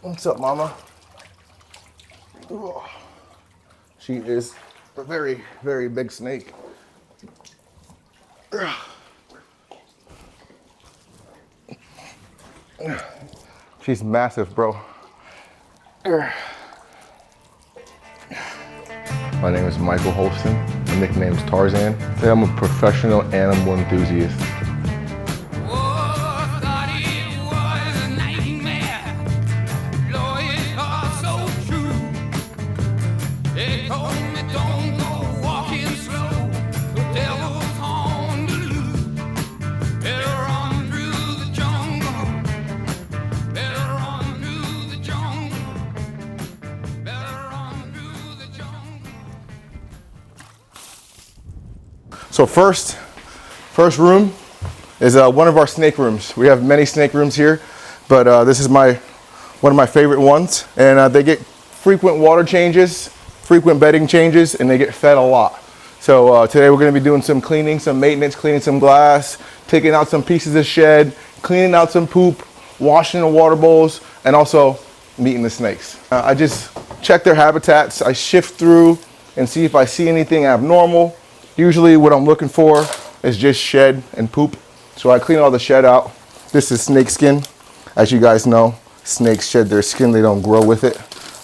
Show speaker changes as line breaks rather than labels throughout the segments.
What's up, mama? She is a very, very big snake. She's massive, bro. My name is Michael Holston. My nickname is Tarzan. I'm a professional animal enthusiast. So first room is one of our snake rooms. We have many snake rooms here, but this is one of my favorite ones. And they get frequent water changes, frequent bedding changes, and they get fed a lot. So today we're going to be doing some cleaning, some maintenance, cleaning some glass, taking out some pieces of shed, cleaning out some poop, washing the water bowls, and also meeting the snakes. I just check their habitats. I shift through and see if I see anything abnormal. Usually what I'm looking for is just shed and poop. So I clean all the shed out. This is snake skin. As you guys know, snakes shed their skin, they don't grow with it.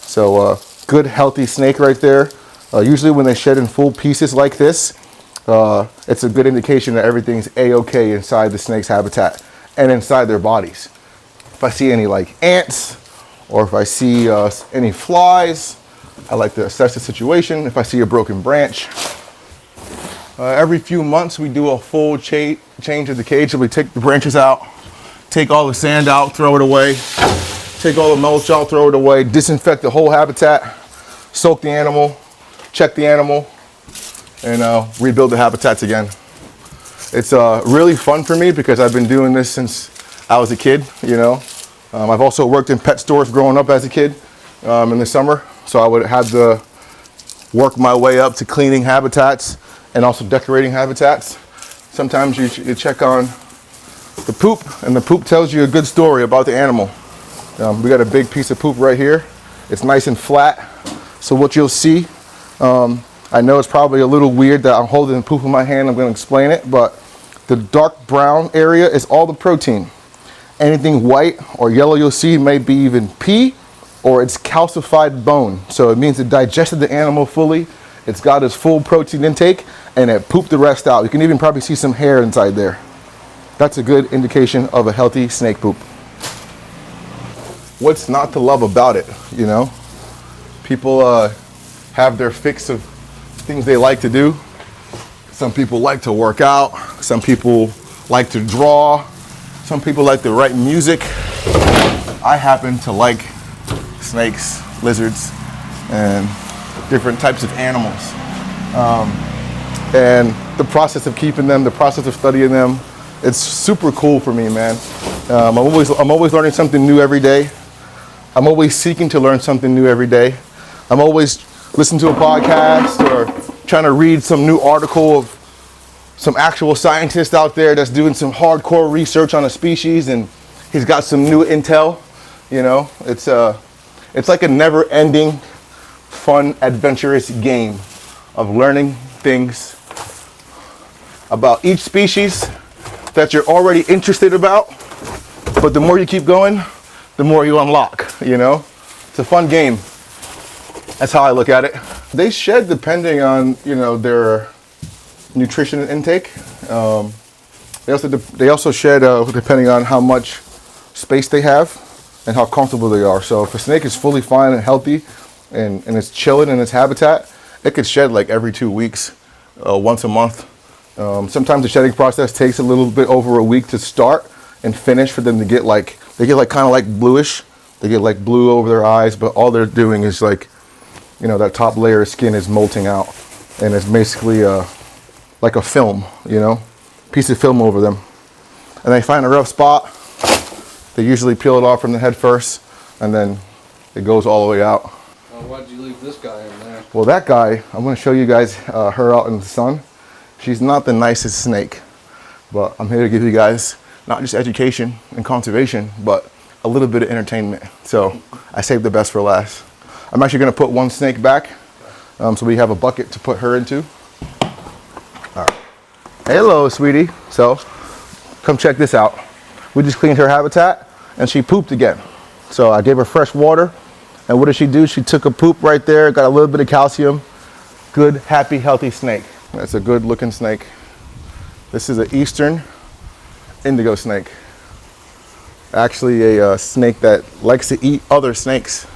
So good healthy snake right there. Usually when they shed in full pieces like this, it's a good indication that everything's a-okay inside the snake's habitat and inside their bodies. If I see any like ants or if I see any flies, I like to assess the situation. If I see a broken branch, every few months we do a full change of the cage. So we take the branches out, take all the sand out, throw it away, take all the mulch out, throw it away, disinfect the whole habitat, soak the animal, check the animal, and rebuild the habitats again. It's really fun for me because I've been doing this since I was a kid, you know. I've also worked in pet stores growing up as a kid in the summer. So I would have to work my way up to cleaning habitats and also decorating habitats. Sometimes you check on the poop, and the poop tells you a good story about the animal. We got a big piece of poop right here. It's nice and flat. So what you'll see, I know it's probably a little weird that I'm holding the poop in my hand. I'm going to explain it, but the dark brown area is all the protein. Anything white or yellow you'll see may be even pee, or it's calcified bone. So it means it digested the animal fully. It's got its full protein intake, and it pooped the rest out. You can even probably see some hair inside there. That's a good indication of a healthy snake poop. What's not to love about it, you know? People have their fix of things they like to do. Some people like to work out. Some people like to draw. Some people like to write music. I happen to like snakes, lizards, and different types of animals. And the process of keeping them, the process of studying them, it's super cool for me, man. I'm always learning something new every day. I'm always seeking to learn something new every day. I'm always listening to a podcast or trying to read some new article of some actual scientist out there that's doing some hardcore research on a species, and he's got some new intel. You know, it's like a never-ending, fun, adventurous game of learning things about each species that you're already interested about. But the more you keep going, the more you unlock, you know? It's a fun game. That's how I look at it. They shed depending on, you know, their nutrition intake. They also shed depending on how much space they have and how comfortable they are. So if a snake is fully fine and healthy and it's chilling in its habitat, it could shed like every 2 weeks, once a month. Sometimes the shedding process takes a little bit over a week to start and finish for them to get like, they get like kind of like bluish. They get like blue over their eyes, but all they're doing is like, you know, that top layer of skin is molting out, and it's basically like a film, you know, piece of film over them. And they find a rough spot. They usually peel it off from the head first, and then it goes all the way out.
Why'd you leave this guy in there?
Well, that guy, I'm going to show you guys her out in the sun. She's not the nicest snake, but I'm here to give you guys not just education and conservation, but a little bit of entertainment. So I saved the best for last. I'm actually gonna put one snake back, so we have a bucket to put her into. All right. Hello, sweetie. So come check this out. We just cleaned her habitat and she pooped again. So I gave her fresh water, and what did she do? She took a poop right there, got a little bit of calcium. Good, happy, healthy snake. That's a good looking snake. This is an eastern indigo snake. Actually a snake that likes to eat other snakes.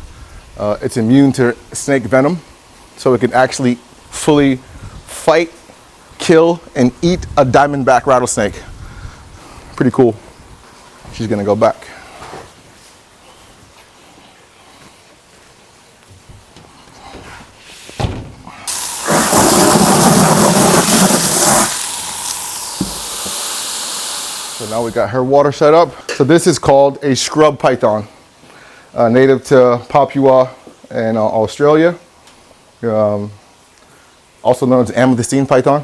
It's immune to snake venom, so it can actually fully fight, kill, and eat a diamondback rattlesnake. Pretty cool. She's gonna go back. So now we got her water set up. So this is called a scrub python, native to Papua and Australia. Also known as amethystine python.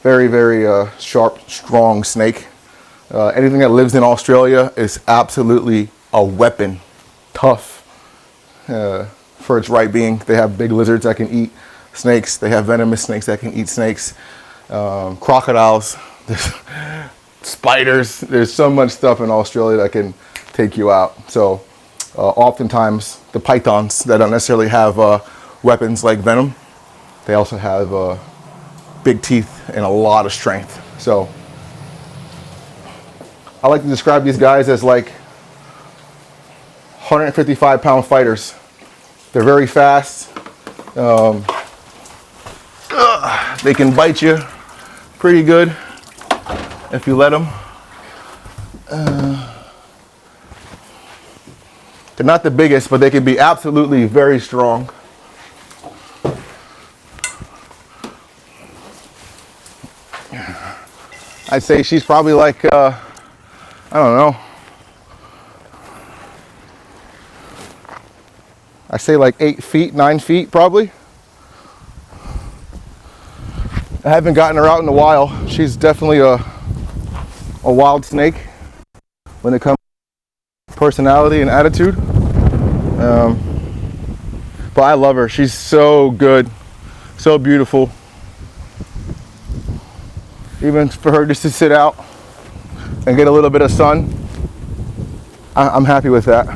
Very, very sharp, strong snake. Anything that lives in Australia is absolutely a weapon. Tough for its right being. They have big lizards that can eat snakes. They have venomous snakes that can eat snakes. Crocodiles. Spiders. There's so much stuff in Australia that can take you out. So oftentimes the pythons that don't necessarily have weapons like venom, they also have big teeth and a lot of strength. So I like to describe these guys as like 155-pound fighters. They're very fast. They can bite you pretty good if you let them. They're not the biggest, but they can be absolutely very strong. I'd say she's probably like, I don't know. I say like 8 feet, 9 feet probably. I haven't gotten her out in a while. She's definitely a wild snake when it comes to personality and attitude. But I love her. She's so good, so beautiful. Even for her just to sit out and get a little bit of sun, I'm happy with that.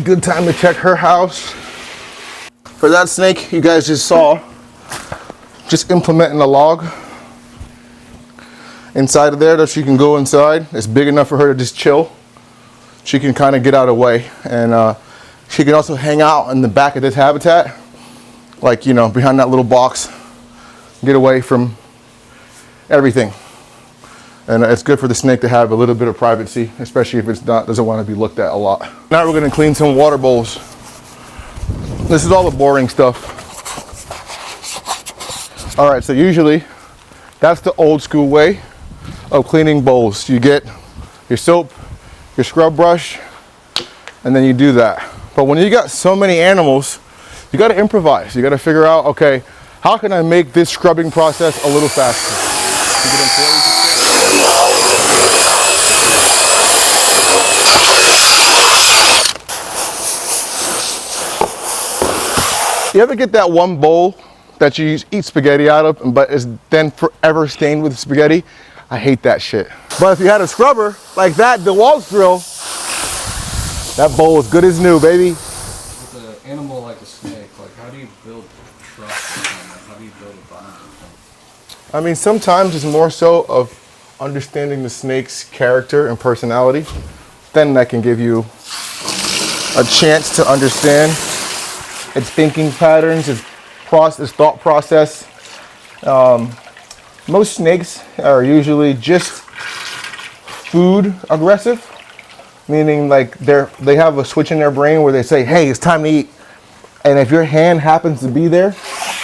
Good time to check her house. For that snake you guys just saw, just implementing a log inside of there that she can go inside. It's big enough for her to just chill. She can kind of get out of the way, and she can also hang out in the back of this habitat, like, you know, behind that little box, get away from everything. And it's good for the snake to have a little bit of privacy, especially if it's not, doesn't want to be looked at a lot. Now we're going to clean some water bowls. This is all the boring stuff. All right, so usually that's the old school way of cleaning bowls. You get your soap, your scrub brush, and then you do that. But when you got so many animals, you got to improvise. You got to figure out, okay, how can I make this scrubbing process a little faster? You get employees. You ever get that one bowl that you eat spaghetti out of, but is then forever stained with spaghetti? I hate that shit. But if you had a scrubber like that, the Waltz drill, that bowl is good as new, baby.
With an animal like a snake, like how do you build trust with them? Like, how do you build a bond with them?
I mean, sometimes it's more so of understanding the snake's character and personality. Then that can give you a chance to understand its thinking patterns, its thought process. Most snakes are usually just food aggressive, meaning like they have a switch in their brain where they say, hey, it's time to eat. And if your hand happens to be there,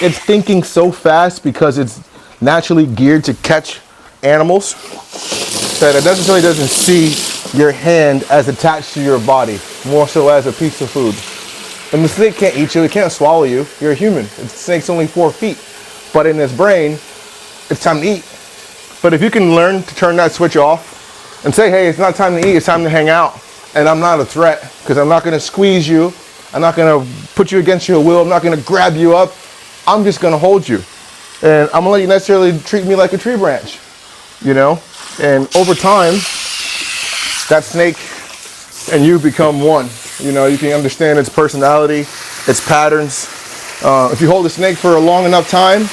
it's thinking so fast because it's naturally geared to catch animals that it necessarily doesn't see your hand as attached to your body, more so as a piece of food. And the snake can't eat you, it can't swallow you. You're a human. The snake's only 4 feet. But in its brain, it's time to eat. But if you can learn to turn that switch off and say, hey, it's not time to eat, it's time to hang out. And I'm not a threat, because I'm not gonna squeeze you. I'm not gonna put you against your will. I'm not gonna grab you up. I'm just gonna hold you. And I'm gonna let you necessarily treat me like a tree branch, you know? And over time, that snake and you become one. You know, you can understand its personality, its patterns. If you hold a snake for a long enough time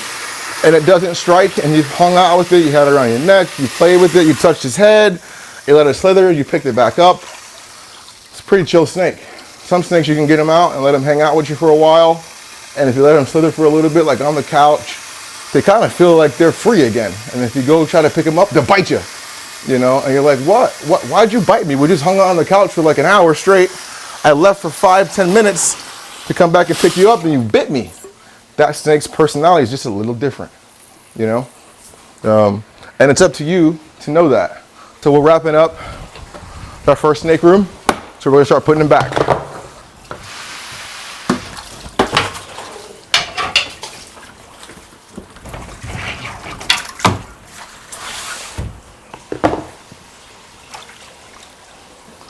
and it doesn't strike and you've hung out with it, you had it around your neck, you play with it, you touched its head, you let it slither, you picked it back up. It's a pretty chill snake. Some snakes you can get them out and let them hang out with you for a while. And if you let them slither for a little bit, like on the couch, they kind of feel like they're free again. And if you go try to pick them up, they'll bite you. You know, and you're like, what? Why'd you bite me? We just hung out on the couch for like an hour straight. I left for 5-10 minutes to come back and pick you up and you bit me. That snake's personality is just a little different, you know? And it's up to you to know that. So we're wrapping up our first snake room. So we're gonna start putting them back.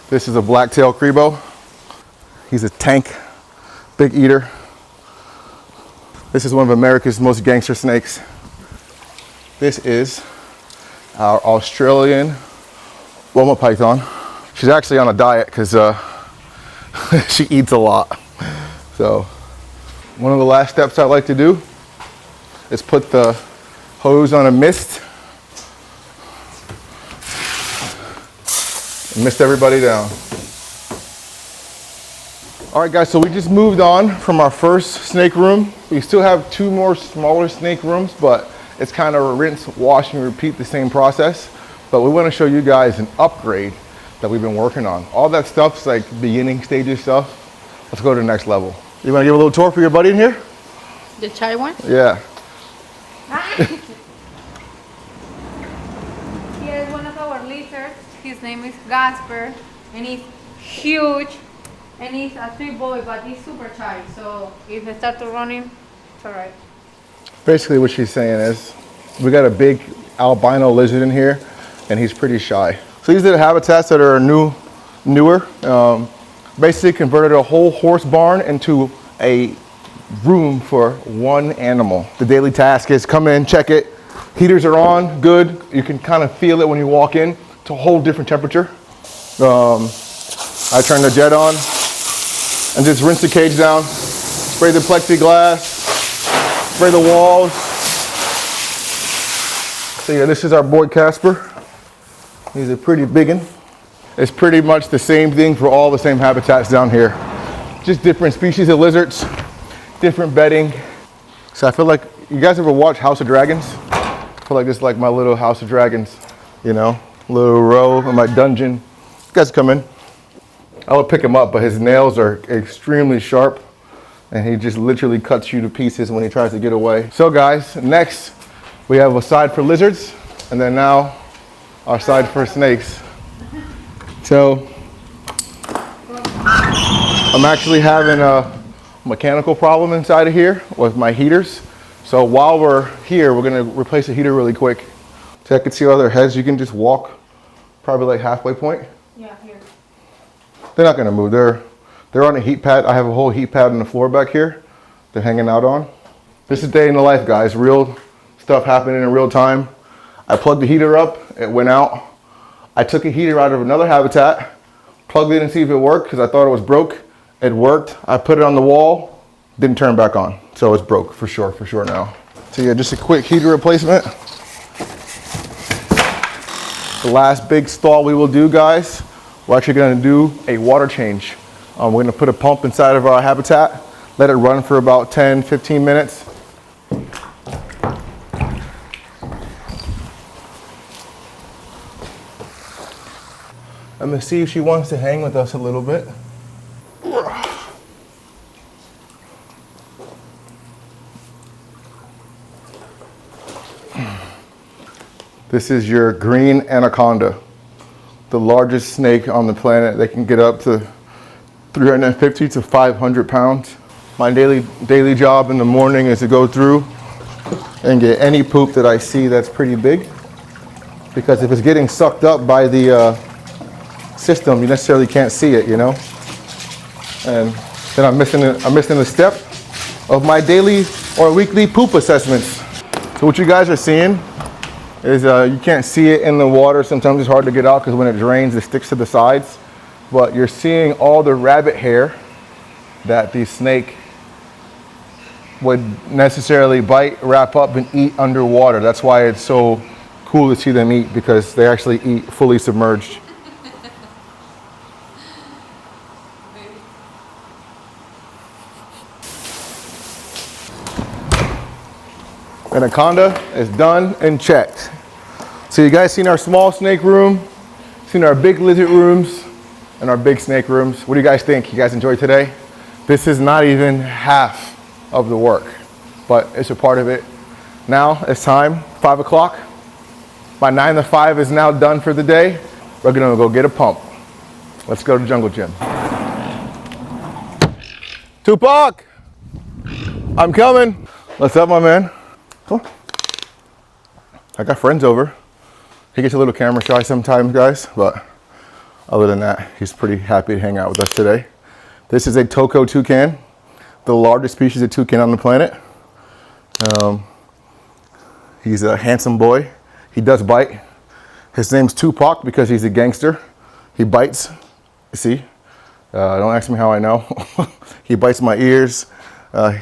This is a black-tailed crebo. He's a tank, big eater. This is one of America's most gangster snakes. This is our Australian Loma python. She's actually on a diet because she eats a lot. So one of the last steps I like to do is put the hose on a mist. Mist everybody down. All right guys, so we just moved on from our first snake room. We still have 2 more smaller snake rooms, but it's kind of a rinse, wash, and repeat the same process. But we want to show you guys an upgrade that we've been working on. All that stuff's like beginning stages stuff. Let's go to the next level. You want to give a little tour for your buddy in here?
The chai one?
Yeah.
Here's one of our lizards. His name is Gasper, and he's huge, and he's a sweet boy, but he's super shy. So if they start to running, it's all right.
Basically what she's saying is, we got a big albino lizard in here, and he's pretty shy. So these are the habitats that are newer. Basically converted a whole horse barn into a room for one animal. The daily task is come in, check it. Heaters are on, good. You can kind of feel it when you walk in. It's a whole different temperature. I turn the jet on and just rinse the cage down, spray the plexiglass, spray the walls. So yeah, this is our boy Casper. He's a pretty big one. It's pretty much the same thing for all the same habitats down here. Just different species of lizards, different bedding. So I feel like, you guys ever watch House of Dragons? I feel like this is like my little House of Dragons, you know? Little row in my dungeon. You guys come in. I would pick him up, but his nails are extremely sharp and he just literally cuts you to pieces when he tries to get away. So guys, next we have a side for lizards and then now our side for snakes. So I'm actually having a mechanical problem inside of here with my heaters. So while we're here, we're gonna replace the heater really quick. So I can see all their heads. You can just walk probably like halfway point.
Yeah, here.
They're not gonna move. They're on a heat pad. I have a whole heat pad on the floor back here. They're hanging out on. This is day in the life, guys. Real stuff happening in real time. I plugged the heater up, it went out. I took a heater out of another habitat, plugged it and see if it worked because I thought it was broke. It worked. I put it on the wall, didn't turn back on. So it's broke for sure now. So yeah, just a quick heater replacement. The last big stall we will do, guys, we're actually gonna do a water change. We're gonna put a pump inside of our habitat, let it run for about 10-15 minutes. I'm gonna see if she wants to hang with us a little bit. This is your green Anaconda. the largest snake on the planet. They can get up to 350 to 500 pounds. My daily job in the morning is to go through and get any poop that I see that's pretty big. Because if it's getting sucked up by the system, you necessarily can't see it, you know? And then I'm missing a step of my daily or weekly poop assessments. So what you guys are seeing is you can't see it in the water. Sometimes it's hard to get out because when it drains, it sticks to the sides. But you're seeing all the rabbit hair that the snake would necessarily bite, wrap up, and eat underwater. That's why it's so cool to see them eat, because they actually eat fully submerged. Anaconda is done and checked. So you guys seen our small snake room, seen our big lizard rooms, and our big snake rooms. What do you guys think? You guys enjoyed today? This is not even half of the work, but it's a part of it. Now it's time, 5 o'clock. My 9 to 5 is now done for the day. We're gonna go get a pump. Let's go to Jungle Gym. Tupac, I'm coming. What's up, my man? Come on. I got friends over. He gets a little camera shy sometimes, guys, but other than that, he's pretty happy to hang out with us today. This is a Taco toucan, the largest species of toucan on the planet. He's a handsome boy. He does bite. His name's Tupac because he's a gangster. He bites. You see? Don't ask me how I know. He bites my ears.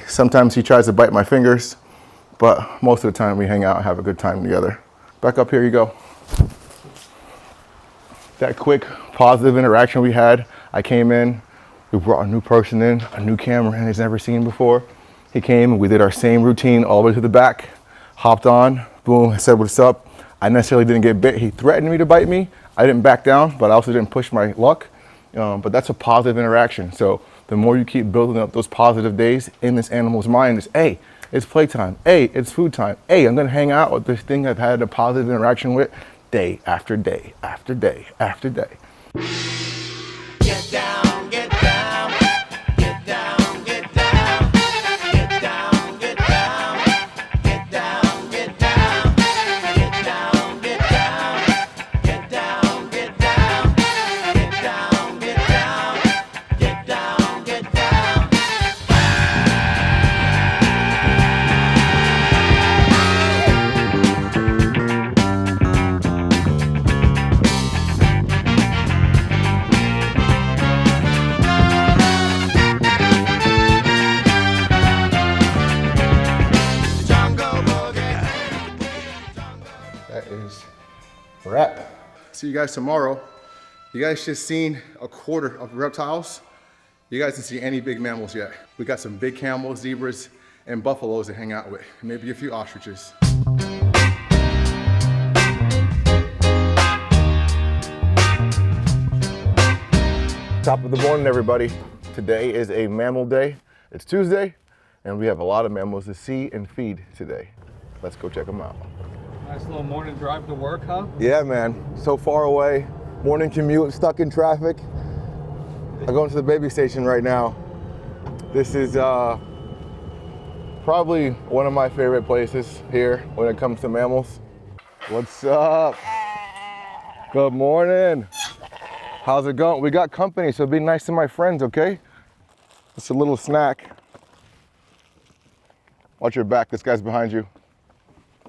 Sometimes he tries to bite my fingers, but most of the time we hang out and have a good time together. Back up here you go. That quick positive interaction we had, I came in, we brought a new person in, a new cameraman he's never seen before. He came and we did our same routine all the way to the back, hopped on, boom, said what's up. I necessarily didn't get bit. He threatened me to bite me. I didn't back down, but I also didn't push my luck. But that's a positive interaction. So the more you keep building up those positive days in this animal's mind is, hey, it's playtime. Hey, it's food time. Hey, I'm gonna hang out with this thing I've had a positive interaction with day after day after day after day.
Get down, get down, get down, get down, get down, get down, get down, get down, get down, get down, get down, get down, get down, get down, get down, get down.
That is a wrap. See you guys tomorrow. You guys just seen a quarter of reptiles. You guys didn't see any big mammals yet. We got some big camels, zebras, and buffaloes to hang out with. Maybe a few ostriches. Top of the morning, everybody. Today is a mammal day. It's Tuesday, and we have a lot of mammals to see and feed today. Let's go check them out.
Nice little morning drive to work, huh?
Yeah, man. So far away. Morning commute, stuck in traffic. I'm going to the baby station right now. This is probably one of my favorite places here when it comes to mammals. What's up? Good morning. How's it going? We got company, so be nice to my friends, okay? Just a little snack. Watch your back, this guy's behind you.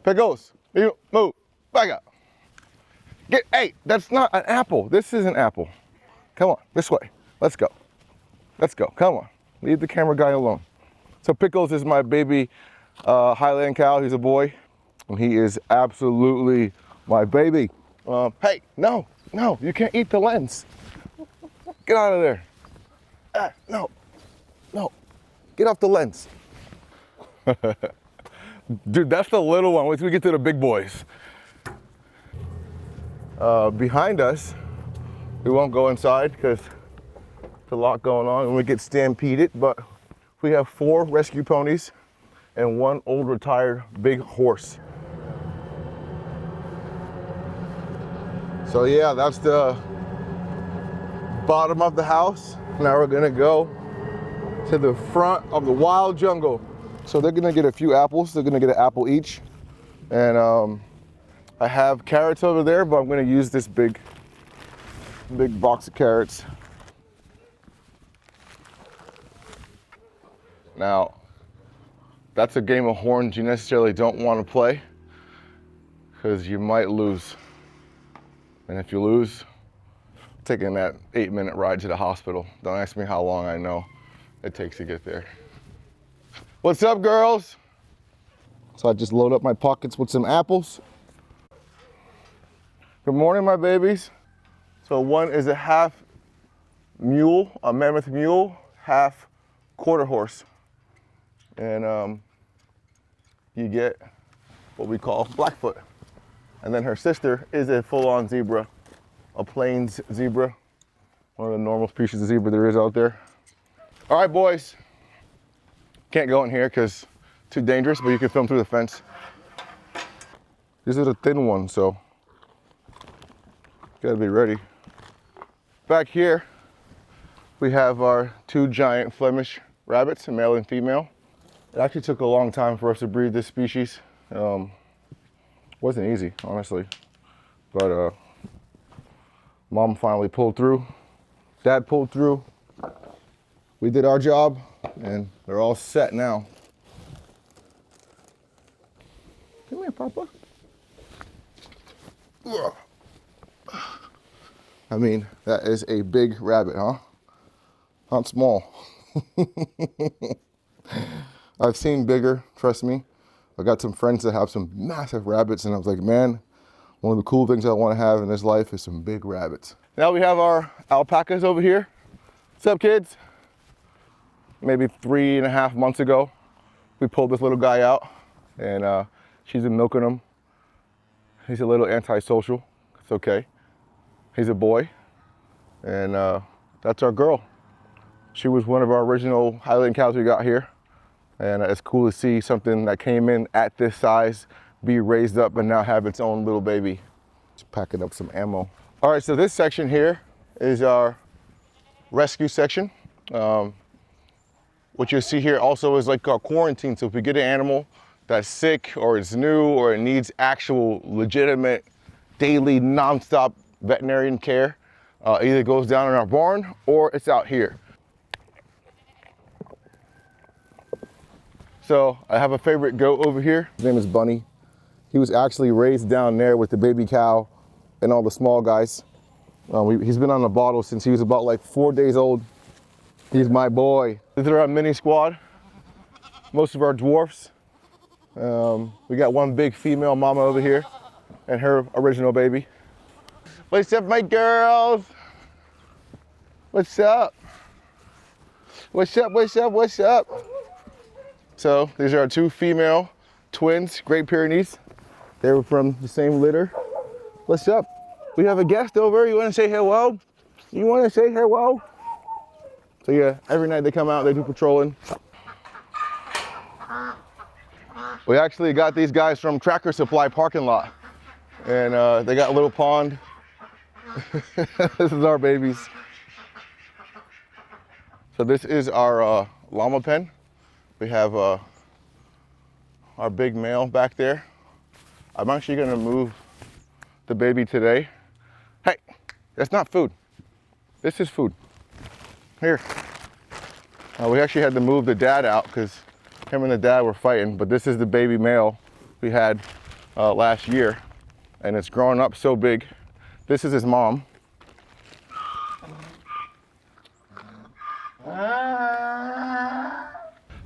Pickles, you move, back up. Hey, that's not an apple. This is an apple. Come on, this way. Let's go. Let's go, come on. Leave the camera guy alone. So Pickles is my baby Highland cow. He's a boy, and he is absolutely my baby. Hey, no, you can't eat the lens. Get out of there. No, get off the lens. Dude, that's the little one. Wait till we get to the big boys. Behind us, we won't go inside because there's a lot going on and we get stampeded, but we have 4 rescue ponies and 1 old retired big horse. So yeah, that's the bottom of the house. Now we're gonna go to the front of the wild jungle. So they're gonna get a few apples. They're gonna get an apple each. And I have carrots over there, but I'm gonna use this big box of carrots. Now, that's a game of horns you necessarily don't want to play because you might lose. And if you lose, taking that 8-minute ride to the hospital. Don't ask me how long I know it takes to get there. What's up, girls? So I just load up my pockets with some apples. Good morning, my babies. So one is a half mule, a mammoth mule, half quarter horse. And you get what we call Blackfoot. And then her sister is a full-on zebra, a plains zebra, one of the normal species of zebra there is out there. All right, boys. Can't go in here because too dangerous, but you can film through the fence. This is a thin one, so gotta be ready. Back here, we have our 2 giant Flemish rabbits, a male and female. It actually took a long time for us to breed this species. Wasn't easy, honestly, but mom finally pulled through. Dad pulled through. We did our job, and they're all set now. Come here, Papa. Ugh. I mean, that is a big rabbit, huh? Not small. I've seen bigger, trust me. I got some friends that have some massive rabbits, and I was like, man, one of the cool things I want to have in this life is some big rabbits. Now we have our alpacas over here. What's up, kids? Maybe 3.5 months ago, we pulled this little guy out, and she's been milking him. He's a little antisocial. It's okay. He's a boy, and that's our girl. She was one of our original Highland cows we got here. And it's cool to see something that came in at this size be raised up and now have its own little baby. Just packing up some ammo. All right, so this section here is our rescue section. What you'll see here also is like our quarantine. So if we get an animal that's sick or it's new or it needs actual legitimate daily nonstop veterinarian care, either goes down in our barn or it's out here. So I have a favorite goat over here. His name is Bunny. He was actually raised down there with the baby cow and all the small guys. He's been on the bottle since he was about like 4 days old. He's my boy. This is our mini squad. Most of our dwarfs. We got one big female mama over here and her original baby. What's up, my girls? What's up? What's up, what's up, what's up? So these are our 2 female twins, Great Pyrenees. They were from the same litter. What's up? We have a guest over. You want to say hello? You want to say hello? So yeah, every night they come out, they do patrolling. We actually got these guys from Tractor Supply parking lot. And they got a little pond. This is our babies. So this is our llama pen. We have our big male back there. I'm actually gonna move the baby today. Hey, that's not food. This is food. Here. We actually had to move the dad out because him and the dad were fighting, but this is the baby male we had last year, and it's growing up so big. This is his mom.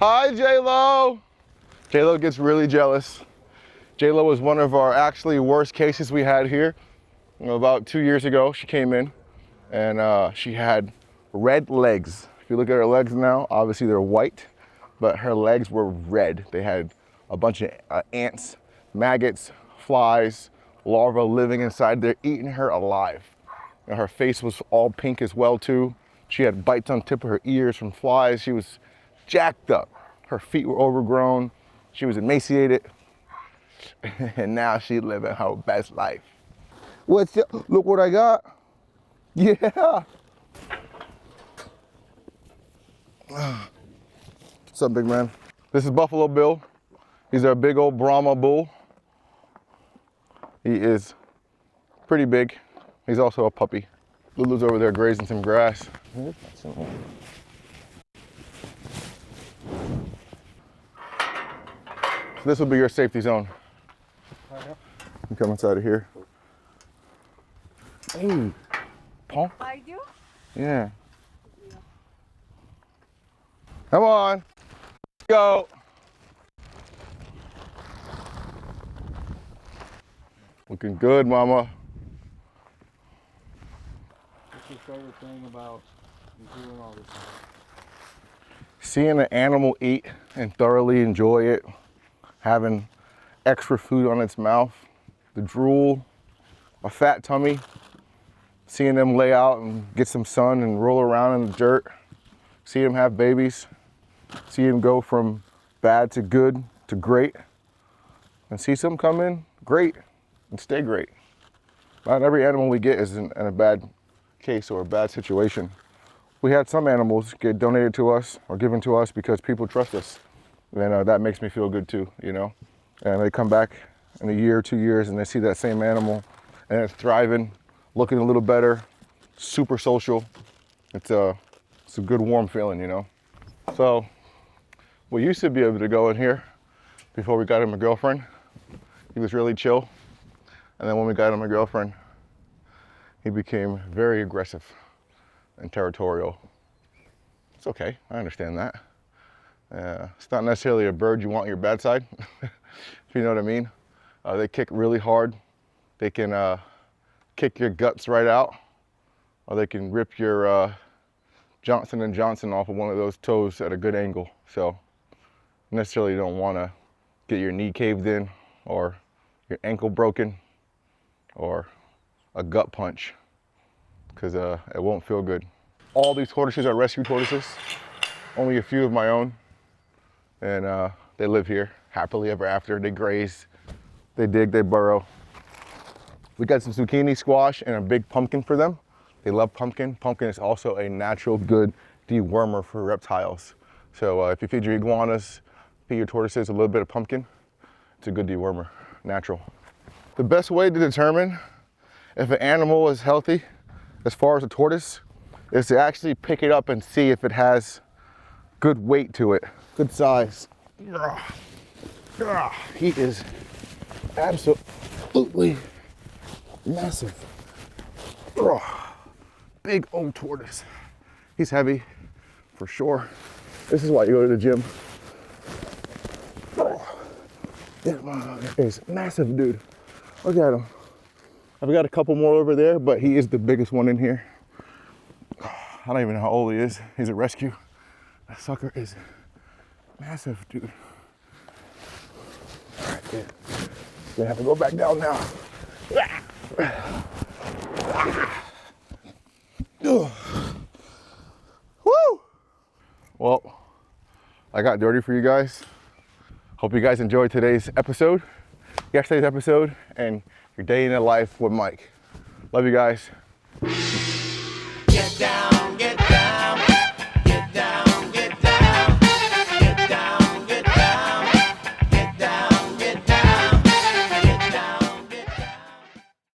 Hi, J-Lo. J-Lo gets really jealous. J-Lo was one of our actually worst cases we had here. About 2 years ago, she came in and she had red legs. If you look at her legs now, obviously they're white, but her legs were red. They had a bunch of ants, maggots, flies, larvae living inside there, eating her alive. And her face was all pink as well too. She had bites on the tip of her ears from flies. She was jacked up. Her feet were overgrown. She was emaciated. And now she's living her best life. What's up? Look what I got. Yeah. What's up, big man? This is Buffalo Bill. He's our big old Brahma bull. He is pretty big. He's also a puppy. Lulu's over there grazing some grass. So this will be your safety zone. You come inside of here. Hey, Paul.
Bite you?
Yeah. Come on. Go. Looking good, mama.
What's your favorite thing about doing all this?
Seeing an animal eat and thoroughly enjoy it, having extra food on its mouth, the drool, a fat tummy, seeing them lay out and get some sun and roll around in the dirt, see them have babies, see them go from bad to good to great, and see some come in great and stay great. Not every animal we get is in a bad case or a bad situation. We had some animals get donated to us or given to us because people trust us. And that makes me feel good too, you know? And they come back in a year, 2 years, and they see that same animal and it's thriving, looking a little better, super social. It's a good warm feeling, you know? So we used to be able to go in here before we got him a girlfriend. He was really chill. And then when we got him a girlfriend, he became very aggressive and territorial. It's okay, I understand that. It's not necessarily a bird you want on your bad side, if you know what I mean. They kick really hard. They can kick your guts right out, or they can rip your Johnson & Johnson off of one of those toes at a good angle. So necessarily don't want to get your knee caved in, or your ankle broken, or a gut punch, because it won't feel good. All these tortoises are rescue tortoises, only a few of my own, and they live here happily ever after. They graze, they dig, they burrow. We got some zucchini, squash, and a big pumpkin for them. They love pumpkin. Pumpkin is also a natural good dewormer for reptiles. So if you feed your iguanas, feed your tortoises a little bit of pumpkin, it's a good dewormer, natural. The best way to determine if an animal is healthy, as far as a tortoise, is to actually pick it up and see if it has good weight to it, good size. He is absolutely massive. Big old tortoise. He's heavy, for sure. This is why you go to the gym. This motherfucker is massive, dude. Look at him. I've got a couple more over there, but he is the biggest one in here. I don't even know how old he is. He's a rescue. That sucker is massive, dude. All right, dude. Gonna have to go back down now. Woo! Well, I got dirty for you guys. Hope you guys enjoyed today's episode, yesterday's episode, and your day in the life with Mike. Love you guys.